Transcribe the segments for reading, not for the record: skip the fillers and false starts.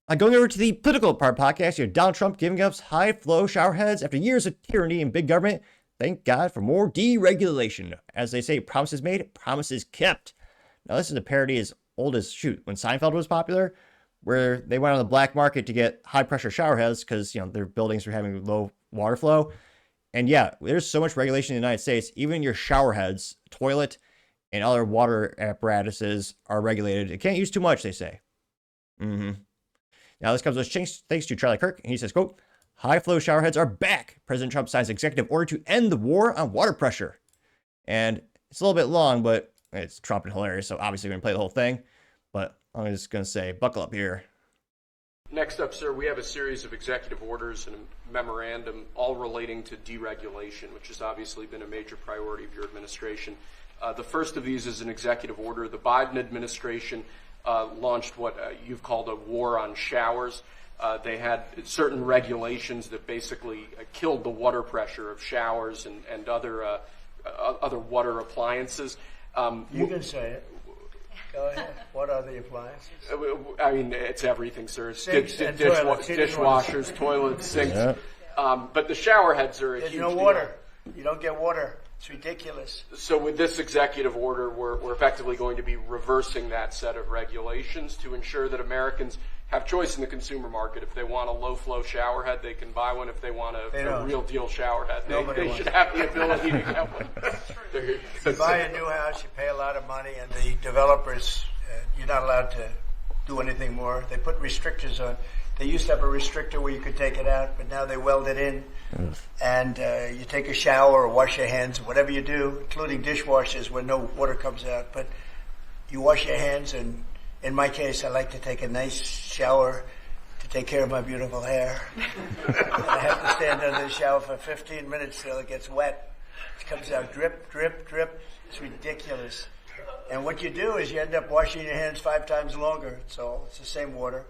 Going over to the political part podcast, you have Donald Trump giving up high flow shower heads after years of tyranny and big government. Thank God for more deregulation. As they say, promises made, promises kept. Now, this is a parody as old as when Seinfeld was popular, where they went on the black market to get high pressure shower heads because their buildings were having low water flow. And yeah, there's so much regulation in the United States. Even your shower heads, toilet, and other water apparatuses are regulated. It can't use too much, they say. Now, this comes with thanks to Charlie Kirk. And he says, quote, high flow shower heads are back. President Trump signs executive order to end the war on water pressure. And it's a little bit long, but it's Trump and hilarious. So obviously we're going to play the whole thing. But I'm just going to say, buckle up here. Next up, sir, we have a series of executive orders and a memorandum all relating to deregulation, which has obviously been a major priority of your administration. The first of these is an executive order. The Biden administration launched what you've called a war on showers. They had certain regulations that basically killed the water pressure of showers and other water appliances. You can say it. Go ahead. What are the appliances? I mean, it's everything, sir. It's dishwashers, toilets, sinks. Yeah. But the shower heads are a huge There's no deal. water. You don't get water. It's ridiculous. So with this executive order, we're effectively going to be reversing that set of regulations to ensure that Americans have choice in the consumer market. If they want a low-flow shower head, they can buy one. If they want a real deal shower head, they should have the ability to get one. You buy a new house, you pay a lot of money, and the developers, you're not allowed to do anything more. They put restrictors on. They used to have a restrictor where you could take it out, but now they weld it in. And you take a shower or wash your hands, whatever you do, including dishwashers where no water comes out. But you wash your hands, and in my case, I like to take a nice shower to take care of my beautiful hair. And I have to stand under the shower for 15 minutes till it gets wet. It comes out drip, drip, drip. It's ridiculous. And what you do is you end up washing your hands 5 times longer. So it's the same water.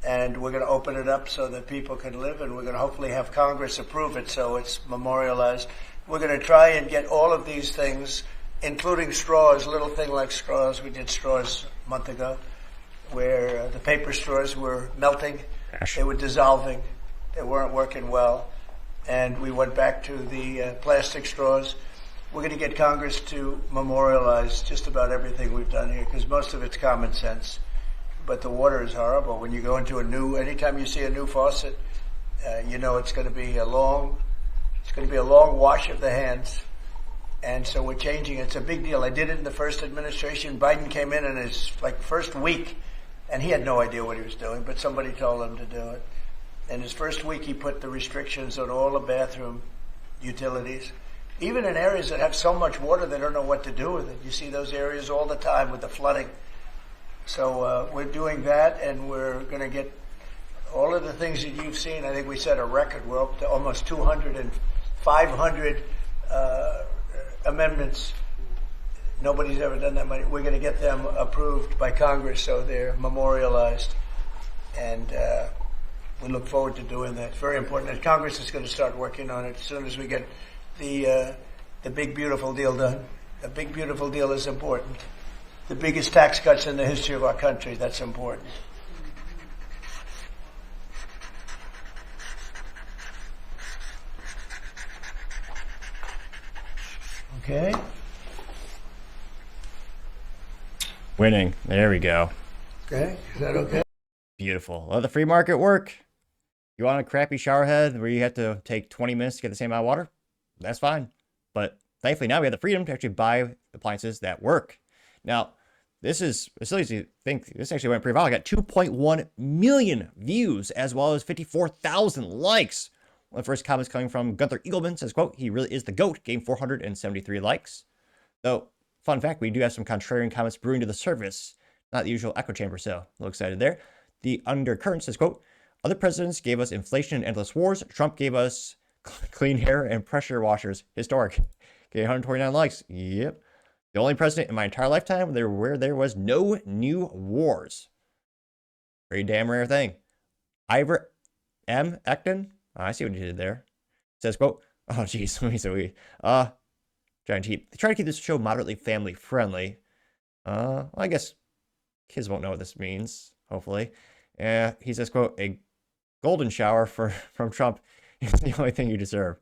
And we're going to open it up so that people can live, and we're going to hopefully have Congress approve it so it's memorialized. We're going to try and get all of these things, including straws, little thing like straws. We did straws a month ago where the paper straws were melting. They were dissolving. They weren't working well. And we went back to the plastic straws. We're going to get Congress to memorialize just about everything we've done here because most of it's common sense. But the water is horrible. When you go into anytime you see a new faucet, you know it's going to be a long wash of the hands. And so we're changing. It's a big deal. I did it in the first administration. Biden came in his first week, and he had no idea what he was doing, but somebody told him to do it. In his first week, he put the restrictions on all the bathroom utilities. Even in areas that have so much water, they don't know what to do with it. You see those areas all the time with the flooding. So we're doing that, and we're going to get all of the things that you've seen. I think we set a record. We're up to almost 200 and 500 amendments. Nobody's ever done that many. We're going to get them approved by Congress so they're memorialized. And we look forward to doing that. It's very important. And Congress is going to start working on it as soon as we get the big, beautiful deal done. The big, beautiful deal is important. The biggest tax cuts in the history of our country. That's important. Okay. Winning. There we go. Okay. Is that okay? Beautiful. Let the free market work. You want a crappy shower head where you have to take 20 minutes to get the same amount of water? That's fine. But thankfully now we have the freedom to actually buy appliances that work. Now, this actually went pretty viral. I got 2.1 million views as well as 54,000 likes. One of the first comments coming from Gunther Eagleman says, quote, he really is the GOAT, gained 473 likes. Though, fun fact, we do have some contrarian comments brewing to the surface. Not the usual echo chamber, so a little excited there. The undercurrent says, quote, other presidents gave us inflation and endless wars. Trump gave us clean hair and pressure washers. Historic. Okay, 129 likes. Yep. The only president in my entire lifetime where there was no new wars. Pretty damn rare thing. Ivor M. Ecton. I see what you did there. Says, quote, oh, geez. Let me see. Try to keep this show moderately family friendly. Well, I guess kids won't know what this means, hopefully. He says, quote, a golden shower from Trump is the only thing you deserve.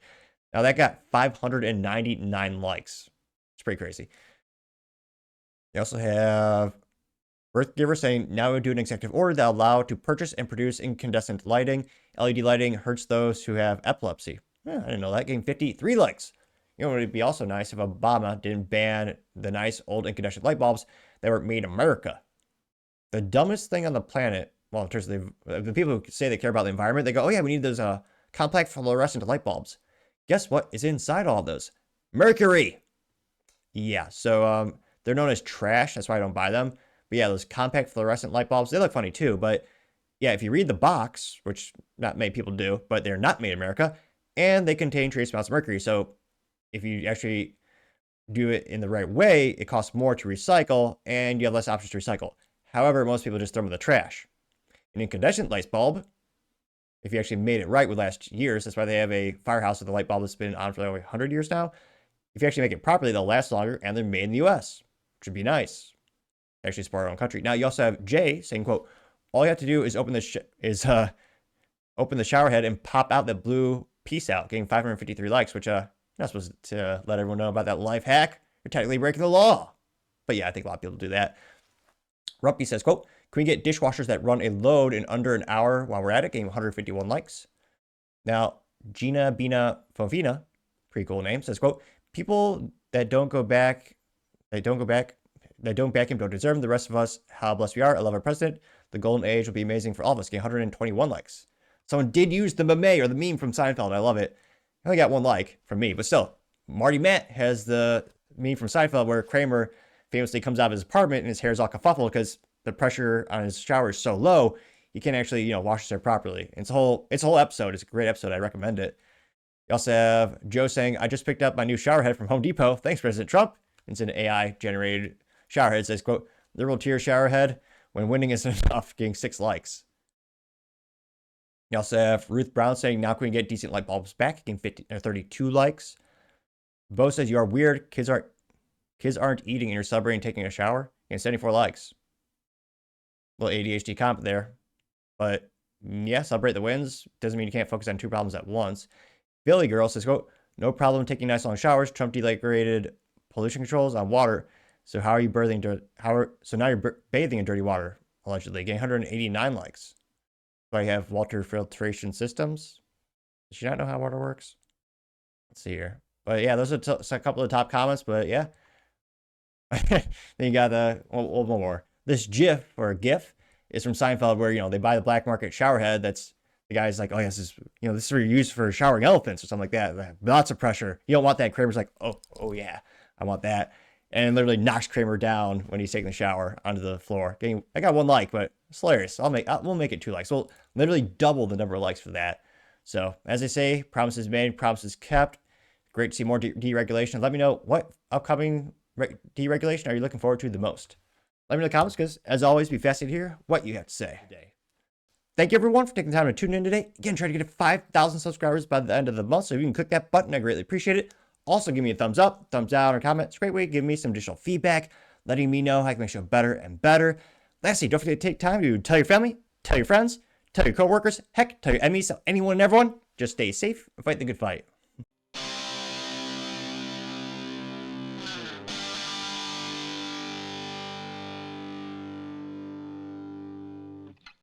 Now that got 599 likes. It's pretty crazy. They also have Earthgiver saying, now we do an executive order that allow to purchase and produce incandescent lighting. LED lighting hurts those who have epilepsy. I didn't know that. Getting 53 likes. You know, it would be also nice if Obama didn't ban the nice old incandescent light bulbs that were made in America. The dumbest thing on the planet, well, in terms of the people who say they care about the environment, they go, oh yeah, we need those compact fluorescent light bulbs. Guess what is inside all of those? Mercury. Yeah, so they're known as trash. That's why I don't buy them. But yeah, those compact fluorescent light bulbs, they look funny too. But yeah, if you read the box, which not many people do, but they're not made in America, and they contain trace amounts of mercury. So if you actually do it in the right way, it costs more to recycle, and you have less options to recycle. However, most people just throw them in the trash. An incandescent light bulb, if you actually made it right with last year's, that's why they have a firehouse with a light bulb that's been on for like 100 years now. If you actually make it properly, they'll last longer, and they're made in the U.S., which would be nice. Actually support our own country. Now you also have Jay saying, quote, all you have to do is open the shower head and pop out that blue piece out, getting 553 likes, which you're not supposed to let everyone know about that life hack. You're technically breaking the law. But yeah, I think a lot of people do that. Rumpy says, quote, can we get dishwashers that run a load in under an hour while we're at it, getting 151 likes. Now, Gina Bina Fovina, pretty cool name, says, quote, people that don't back him don't deserve him. The rest of us, how blessed we are. I love our president. The golden age will be amazing for all of us. Getting 121 likes. Someone did use the meme or the meme from Seinfeld. I love it. I only got one like from me, but still, Marty Matt has the meme from Seinfeld where Kramer famously comes out of his apartment and his hair is all kerfuffled because the pressure on his shower is so low, he can't actually, wash his hair properly. It's a whole episode. It's a great episode. I recommend it. You also have Joe saying, I just picked up my new shower head from Home Depot. Thanks, President Trump. It's an AI generated shower head. Says, quote, liberal tier shower head when winning isn't enough, getting 6 likes. You also have Ruth Brown saying, now can we get decent light bulbs back, getting 32 likes. Bo says, you are weird. Kids aren't eating in your subway and taking a shower, getting 74 likes. Little ADHD comp there. But yeah, celebrate the wins. Doesn't mean you can't focus on 2 problems at once. Billy Girl says, quote, no problem taking nice long showers. Trump deregulated pollution controls on water. So how are you so now you're bathing in dirty water, allegedly, getting 189 likes. So I have water filtration systems. Does she not know how water works? Let's see here. But yeah, those are a couple of the top comments, but yeah. Then you got one more. This GIF is from Seinfeld where, they buy the black market shower head. That's the guy's like, oh yes, this is used for showering elephants or something like that. Lots of pressure. You don't want that. Kramer's like, oh yeah, I want that. And literally knocks Kramer down when he's taking the shower onto the floor. I got 1 like, but it's hilarious. We'll make it 2 likes. We'll literally double the number of likes for that. So as they say, promises made, promises kept. Great to see more deregulation. Let me know what upcoming deregulation are you looking forward to the most. Let me know in the comments because, as always, be fascinated to hear what you have to say. Thank you, everyone, for taking the time to tune in today. Again, try to get to 5,000 subscribers by the end of the month. So if you can click that button, I greatly appreciate it. Also, give me a thumbs up, thumbs down, or comment. It's a great way to give me some additional feedback, letting me know how I can make the show better and better. Lastly, don't forget to take time to tell your family, tell your friends, tell your coworkers, heck, tell your enemies, tell anyone and everyone. Just stay safe and fight the good fight.